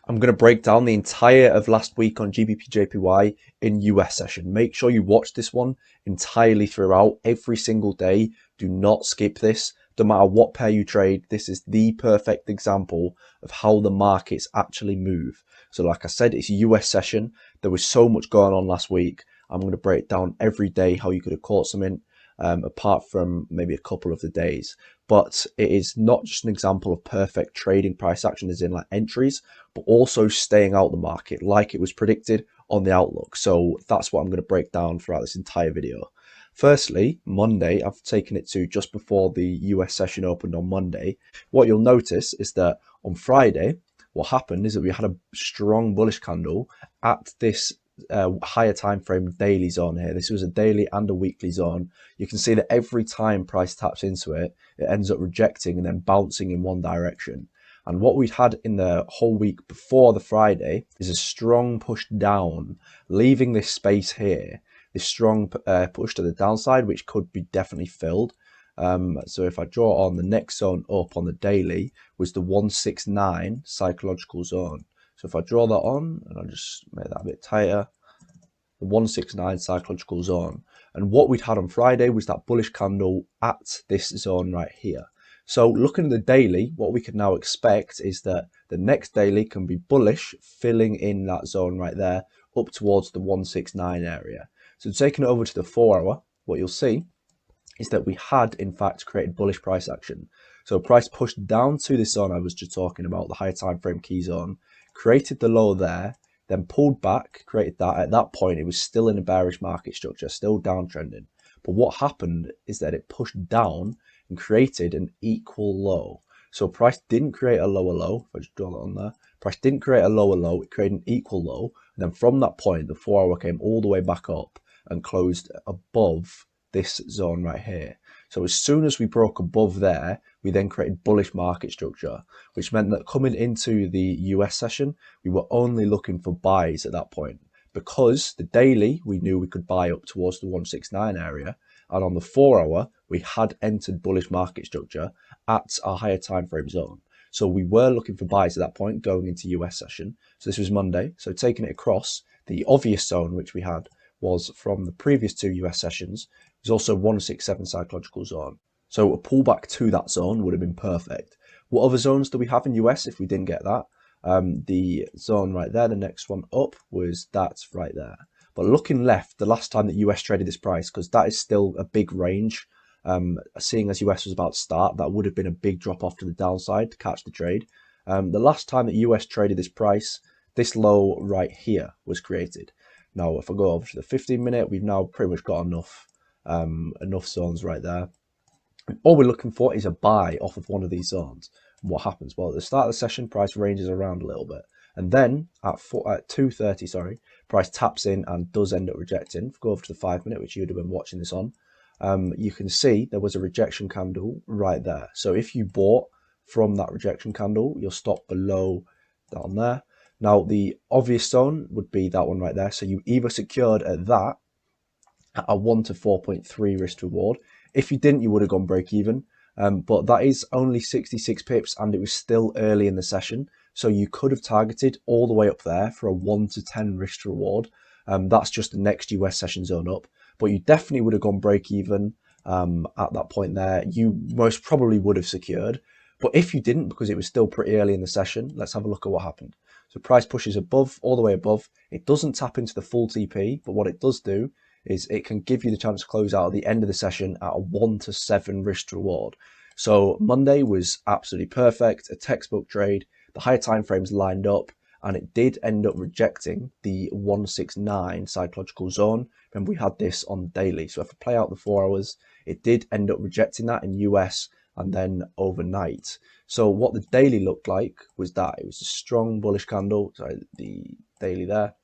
I'm going to break down the entire of last week on GBP/JPY in US session. Make sure you watch this one entirely throughout, every single day. Do not skip this. No matter what pair you trade, this is the perfect example of how the markets actually move. So like I said, it's US session. There was so much going on last week. I'm going to break down every day how you could have caught something, apart from maybe a couple of the days. But it is not just an example of perfect trading price action as in like entries, but also staying out the market like it was predicted on the outlook. So that's what I'm going to break down throughout this entire video. Firstly, Monday, I've taken it to just before the US session opened on Monday. What you'll notice is that on Friday, what happened is that we had a strong bullish candle at this higher time frame daily zone here. This was a daily and a weekly zone. You can see that every time price taps into it, it ends up rejecting and then bouncing in one direction. And what we'd had in the whole week before the Friday is a strong push down, leaving this space here, this strong push to the downside, which could be definitely filled. So if I draw on the next zone up on the daily was the 169 psychological zone. So if I draw that on, and I'll just make that a bit tighter, the 169 psychological zone. And what we'd had on Friday was that bullish candle at this zone right here. So looking at the daily, what we can now expect is that the next daily can be bullish, filling in that zone right there up towards the 169 area. So taking it over to the 4 hour, what you'll see is that we had in fact created bullish price action. So price pushed down to this zone I was just talking about, the higher time frame key zone, created the low there, then pulled back, created that. At that point, it was still in a bearish market structure, still downtrending. But what happened is that it pushed down and created an equal low. So price didn't create a lower low. If I just draw that on there, price didn't create a lower low. It created an equal low. And then from that point, the 4 hour came all the way back up and closed above this zone right here. So as soon as we broke above there, we then created bullish market structure, which meant that coming into the US session, we were only looking for buys at that point, because the daily we knew we could buy up towards the 169 area, and on the 4 hour we had entered bullish market structure at our higher time frame zone. So we were looking for buys at that point going into US session. So this was Monday. So taking it across, the obvious zone which we had was from the previous two US sessions. There's also 167 psychological zone. So a pullback to that zone would have been perfect. What other zones do we have in US if we didn't get that? The zone right there, the next one up, was that right there. But looking left, the last time that US traded this price, because that is still a big range, seeing as US was about to start, that would have been a big drop off to the downside to catch the trade. The last time that US traded this price, this low right here was created. Now, if I go over to the 15-minute, we've now pretty much got enough zones right there. All we're looking for is a buy off of one of these zones. And what happens? Well, at the start of the session, price ranges around a little bit. And then at 2:30, price taps in and does end up rejecting. If we go over to the 5-minute, which you'd have been watching this on, you can see there was a rejection candle right there. So if you bought from that rejection candle, you'll stop below down there. Now, the obvious zone would be that one right there. So you either secured at that at a 1 to 4.3 risk reward. If you didn't, you would have gone break even. But that is only 66 pips and it was still early in the session. So you could have targeted all the way up there for a 1 to 10 risk reward. That's just the next US session zone up. But you definitely would have gone break even at that point there. You most probably would have secured. But if you didn't, because it was still pretty early in the session, let's have a look at what happened. So price pushes above, all the way above. It doesn't tap into the full TP, but what it does do is it can give you the chance to close out at the end of the session at a 1 to 7 risk reward. So Monday was absolutely perfect, a textbook trade. The higher time frames lined up, and it did end up rejecting the 169 psychological zone. Remember, we had this on daily. So if I play out the 4 hours, it did end up rejecting that in US and then overnight. So what the daily looked like was that it was a strong bullish candle. Sorry, the daily there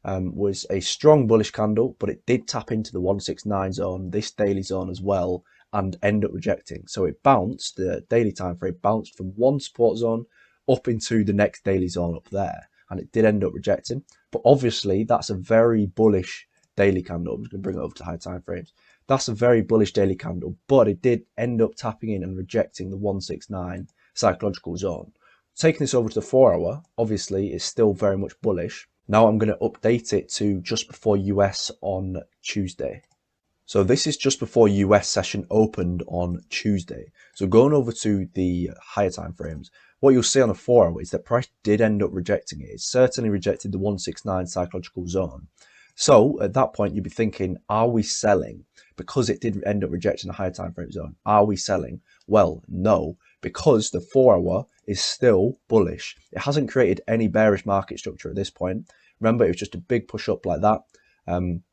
was a strong bullish candle, but it did tap into the 169 zone, this daily zone as well, and end up rejecting. So it bounced, the daily time frame bounced from one support zone up into the next daily zone up there, and it did end up rejecting. But obviously, that's a very bullish daily candle. I'm just going to bring it over to high time frames. That's a very bullish daily candle, but it did end up tapping in and rejecting the 169 psychological zone. Taking this over to the 4-hour, obviously it's still very much bullish. Now I'm going to update it to just before US on Tuesday. So this is just before US session opened on Tuesday. So going over to the higher time frames, what you'll see on the 4-hour is that price did end up rejecting it. It certainly rejected the 169 psychological zone. So at that point, you'd be thinking, are we selling? Because it did end up rejecting the higher time frame zone. Are we selling? Well, no, because the 4-hour is still bullish. It hasn't created any bearish market structure at this point. Remember, it was just a big push up like that. And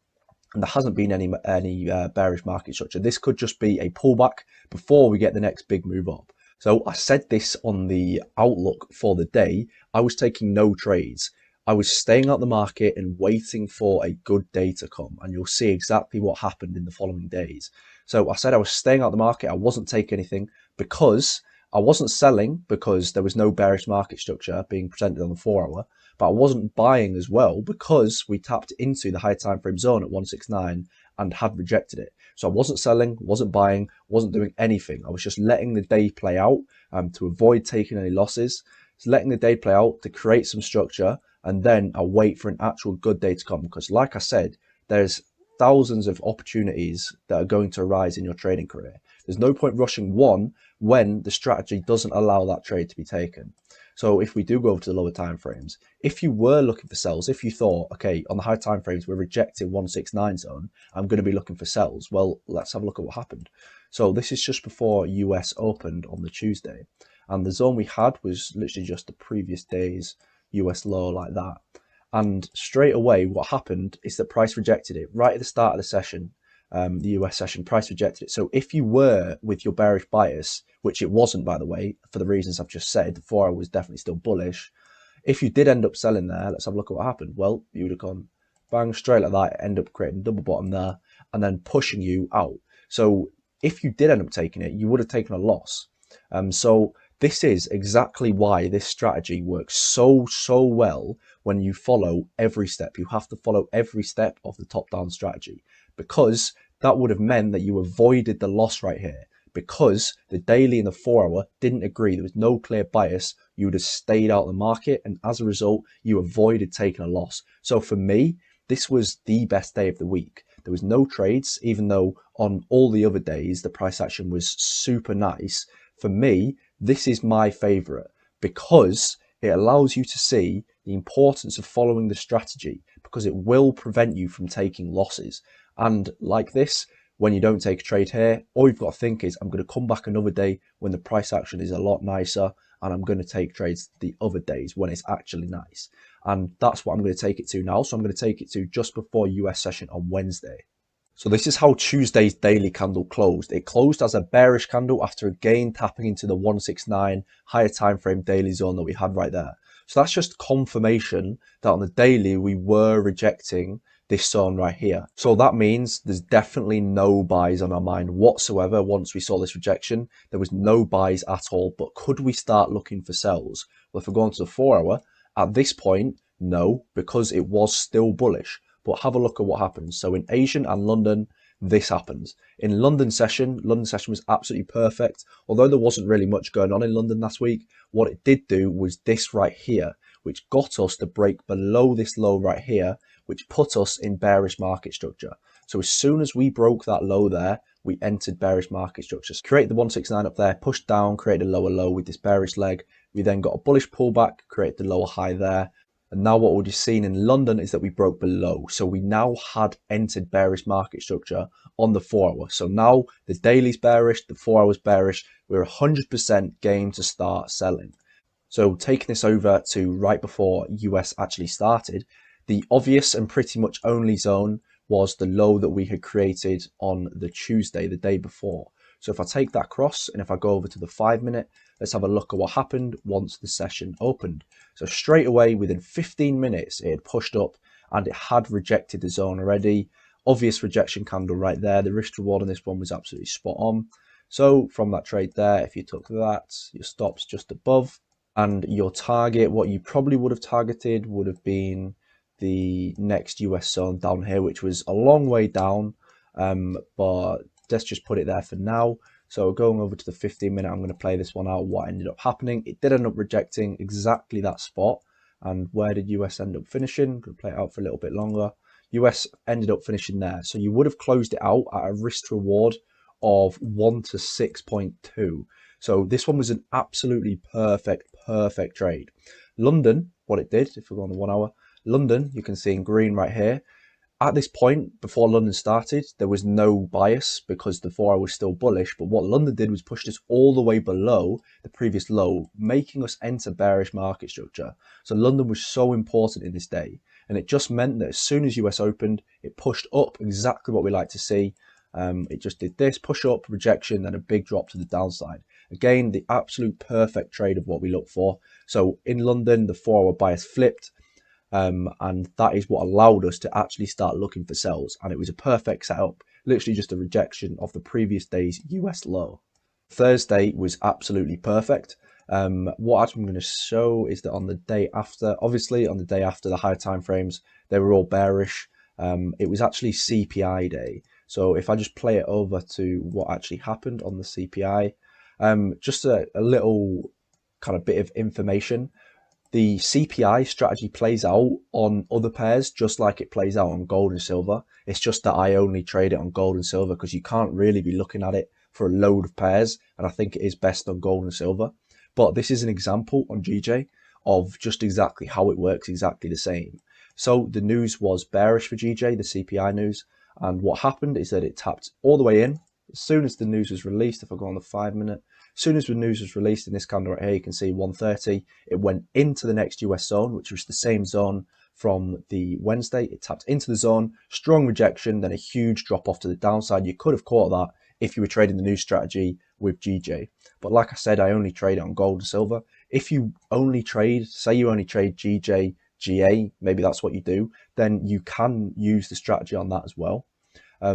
there hasn't been any bearish market structure. This could just be a pullback before we get the next big move up. So I said this on the outlook for the day. I was taking no trades. I was staying out the market and waiting for a good day to come. And you'll see exactly what happened in the following days. So I said I was staying out the market. I wasn't taking anything because I wasn't selling because there was no bearish market structure being presented on the 4-hour. But I wasn't buying as well because we tapped into the high time frame zone at 169 and had rejected it. So I wasn't selling, wasn't buying, wasn't doing anything. I was just letting the day play out to avoid taking any losses. Just letting the day play out to create some structure, and then I wait for an actual good day to come. Because like I said, there's thousands of opportunities that are going to arise in your trading career. There's no point rushing one when the strategy doesn't allow that trade to be taken. So if we do go over to the lower time frames, if you were looking for sells, if you thought, okay, on the high time frames, we're rejecting 169 zone, I'm going to be looking for sells. Well, let's have a look at what happened. So this is just before US opened on the Tuesday. And the zone we had was literally just the previous day's US low like that. And straight away, what happened is that price rejected it right at the start of the session. The US session, price rejected it. So if you were with your bearish bias, which it wasn't, by the way, for the reasons I've just said, the 4-hour was definitely still bullish. If you did end up selling there, let's have a look at what happened. Well, you would have gone bang straight like that, end up creating a double bottom there, and then pushing you out. So if you did end up taking it, you would have taken a loss. So this is exactly why this strategy works so well when you follow every step. You have to follow every step of the top-down strategy, because that would have meant that you avoided the loss right here. Because the daily and the 4-hour didn't agree, there was no clear bias, you would have stayed out of the market, and as a result, you avoided taking a loss. So for me, this was the best day of the week. There was no trades, even though on all the other days, the price action was super nice. For me, this is my favorite because it allows you to see the importance of following the strategy, because it will prevent you from taking losses. And like this, when you don't take a trade here, all you've got to think is, I'm going to come back another day when the price action is a lot nicer, and I'm going to take trades the other days when it's actually nice. And that's what I'm going to take it to now. So I'm going to take it to just before US session on Wednesday. So this is how Tuesday's daily candle closed. It closed as a bearish candle after again tapping into the 169 higher time frame daily zone that we had right there. So that's just confirmation that on the daily we were rejecting this zone right here. So that means there's definitely no buys on our mind whatsoever. Once we saw this rejection, there was no buys at all. But could we start looking for sells? Well, if we're going to the 4-hour, at this point, no, because it was still bullish. But have a look at what happens. So in Asian and London, this happens. In London session was absolutely perfect. Although there wasn't really much going on in London last week, what it did do was this right here, which got us to break below this low right here, which put us in bearish market structure. So as soon as we broke that low there, we entered bearish market structures. Created the 169 up there, pushed down, created a lower low with this bearish leg. We then got a bullish pullback, created the lower high there. And now what we've seen in London is that we broke below. So we now had entered bearish market structure on the 4-hour. So now the daily's bearish, the 4-hour's bearish. We're 100% game to start selling. So taking this over to right before US actually started, the obvious and pretty much only zone was the low that we had created on the Tuesday, the day before. So if I take that across and if I go over to the 5-minute, let's have a look at what happened once the session opened. So straight away, within 15 minutes, it had pushed up and it had rejected the zone already. Obvious rejection candle right there. The risk reward on this one was absolutely spot on. So from that trade there, if you took that, your stop's just above, and your target, what you probably would have targeted would have been the next US zone down here, which was a long way down, but let's just put it there for now. So going over to the 15-minute, I'm going to play this one out, what ended up happening. It did end up rejecting exactly that spot. And where did US end up finishing? I'm going to play it out for a little bit longer. US ended up finishing there. So you would have closed it out at a risk reward of 1 to 6.2. So this one was an absolutely perfect trade. London, what it did, if we go on the 1 hour, London, you can see in green right here. At this point, before London started, there was no bias because the 4 hour was still bullish. But what London did was push us all the way below the previous low, making us enter bearish market structure. So London was so important in this day. And it just meant that as soon as US opened, it pushed up exactly what we like to see. It just did this, push up, rejection, then a big drop to the downside. Again, the absolute perfect trade of what we look for. So in London, the 4 hour bias flipped. And that is what allowed us to actually start looking for sells. And it was a perfect setup, literally just a rejection of the previous day's US low. Thursday was absolutely perfect. What I'm going to show is that on the day after, obviously on the day after the higher time frames, they were all bearish. It was actually CPI day. So if I just play it over to what actually happened on the CPI, just a little kind of bit of information. The CPI strategy plays out on other pairs just like it plays out on gold and silver. It's just that I only trade it on gold and silver because you can't really be looking at it for a load of pairs, and I think it is best on gold and silver. But this is an example on GJ of just exactly how it works, exactly the same. So the news was bearish for GJ, the CPI news, and what happened is that it tapped all the way in. As soon as the news was released, if I go on the 5-minute, as soon as the news was released in this candle right here, you can see 130, it went into the next US zone, which was the same zone from the Wednesday. It tapped into the zone, strong rejection, then a huge drop off to the downside. You could have caught that if you were trading the new strategy with GJ. But like I said, I only trade it on gold and silver. If you only trade, say you only trade GJ, GA, maybe that's what you do, then you can use the strategy on that as well.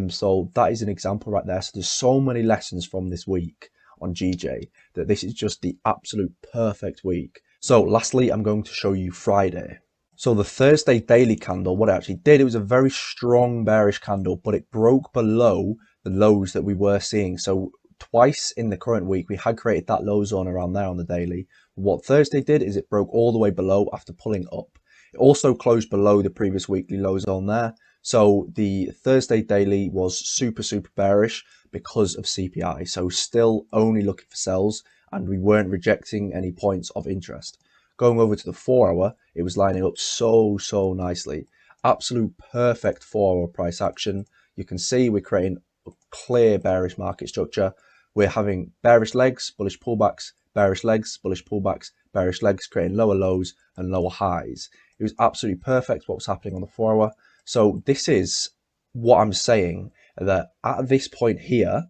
So that is an example right there. So there's so many lessons from this week on GJ that this is just the absolute perfect week. So lastly, I'm going to show you Friday. So the Thursday daily candle, what it actually did, it was a very strong bearish candle, but it broke below the lows that we were seeing. So twice in the current week, we had created that low zone around there on the daily. What Thursday did is it broke all the way below after pulling up. It also closed below the previous weekly low zone there. So the Thursday daily was super bearish because of CPI. So still only looking for sells, and we weren't rejecting any points of interest. Going over to the 4 hour, it was lining up so nicely. Absolute perfect 4 hour price action. You can see we're creating a clear bearish market structure. We're having bearish legs, bullish pullbacks, bearish legs, bullish pullbacks, bearish legs, creating lower lows and lower highs. It was absolutely perfect what was happening on the 4 hour. So this is what I'm saying, that at this point here,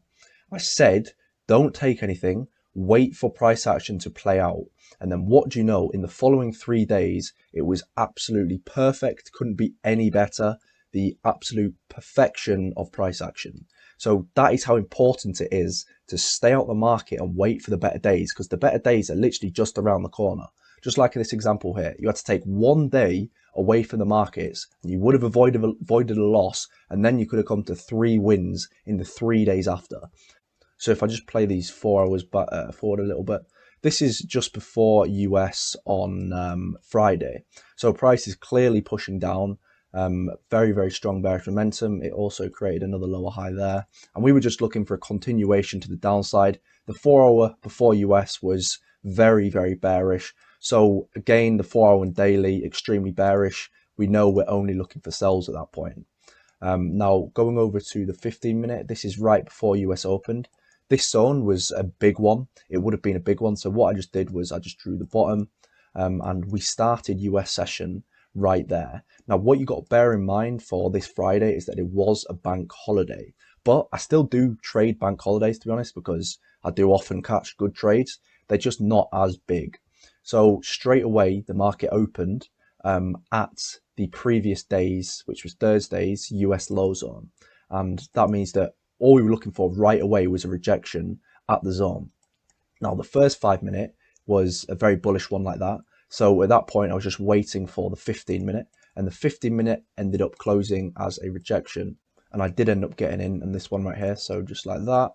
I said, don't take anything, wait for price action to play out. And then what do you know? In the following 3 days, it was absolutely perfect. Couldn't be any better. The absolute perfection of price action. So that is how important it is to stay out the market and wait for the better days, because the better days are literally just around the corner. Just like in this example here, you had to take 1 day away from the markets, and you would have avoided a loss, and then you could have come to 3 wins in the 3 days after. So if I just play these 4 hours forward a little bit, this is just before US on Friday. So price is clearly pushing down. Very strong bearish momentum. It also created another lower high there, and we were just looking for a continuation to the downside. The 4 hour before US was very bearish. So again, the 4 hour and daily extremely bearish. We know we're only looking for sells at that point. Now going over to the 15-minute, this is right before US opened. This zone was a big one. It would have been a big one. So what I just did was I just drew the bottom, and we started US session right there. Now, what you got to bear in mind for this Friday is that it was a bank holiday, but I still do trade bank holidays, to be honest, because I do often catch good trades. They're just not as big. So straight away, the market opened at the previous days, which was Thursday's US low zone. And that means that all we were looking for right away was a rejection at the zone. Now, the first 5-minute was a very bullish one like that. So at that point, I was just waiting for the 15-minute, and the 15-minute ended up closing as a rejection. And I did end up getting in this one right here. So just like that,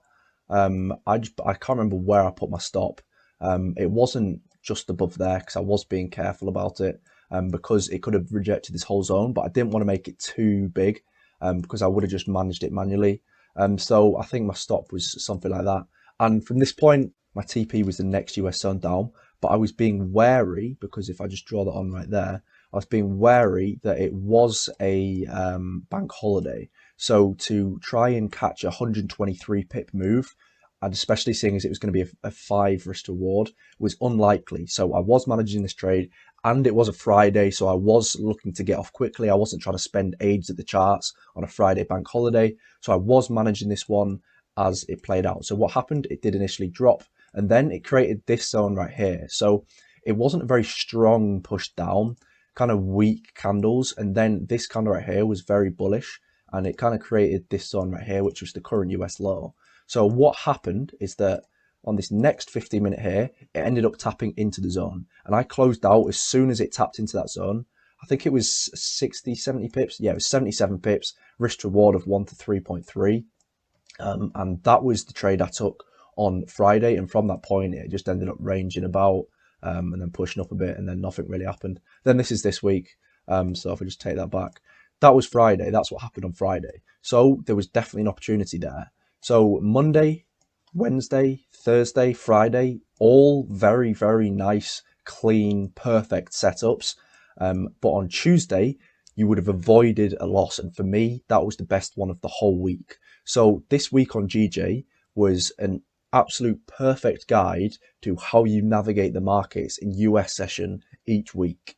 I can't remember where I put my stop. It wasn't just above there because I was being careful about it, because it could have rejected this whole zone, but I didn't want to make it too big, because I would have just managed it manually. So I think my stop was something like that. And from this point, my TP was the next US zone down, but I was being wary because if I just draw that on right there, I was being wary that it was a bank holiday. So to try and catch a 123 pip move, and especially seeing as it was going to be a 5 risk reward, was unlikely. So I was managing this trade, and it was a Friday, so I was looking to get off quickly. I wasn't trying to spend ages at the charts on a Friday bank holiday. So I was managing this one as it played out. So what happened? It did initially drop, and then it created this zone right here. So it wasn't a very strong push down, kind of weak candles, and then this candle right here was very bullish, and it kind of created this zone right here, which was the current US low. So what happened is that on this next 15-minute here, it ended up tapping into the zone, and I closed out as soon as it tapped into that zone. I think it was 60, 70 pips. Yeah, it was 77 pips, risk reward of 1 to 3.3. And that was the trade I took on Friday. And from that point, it just ended up ranging about, and then pushing up a bit, and then nothing really happened. Then this is this week. So if I just take that back, that was Friday. That's what happened on Friday. So there was definitely an opportunity there. So Monday, Wednesday, Thursday, Friday, all very, very nice, clean, perfect setups. But on Tuesday, you would have avoided a loss. And for me, that was the best one of the whole week. So this week on GJ was an absolute perfect guide to how you navigate the markets in US session each week.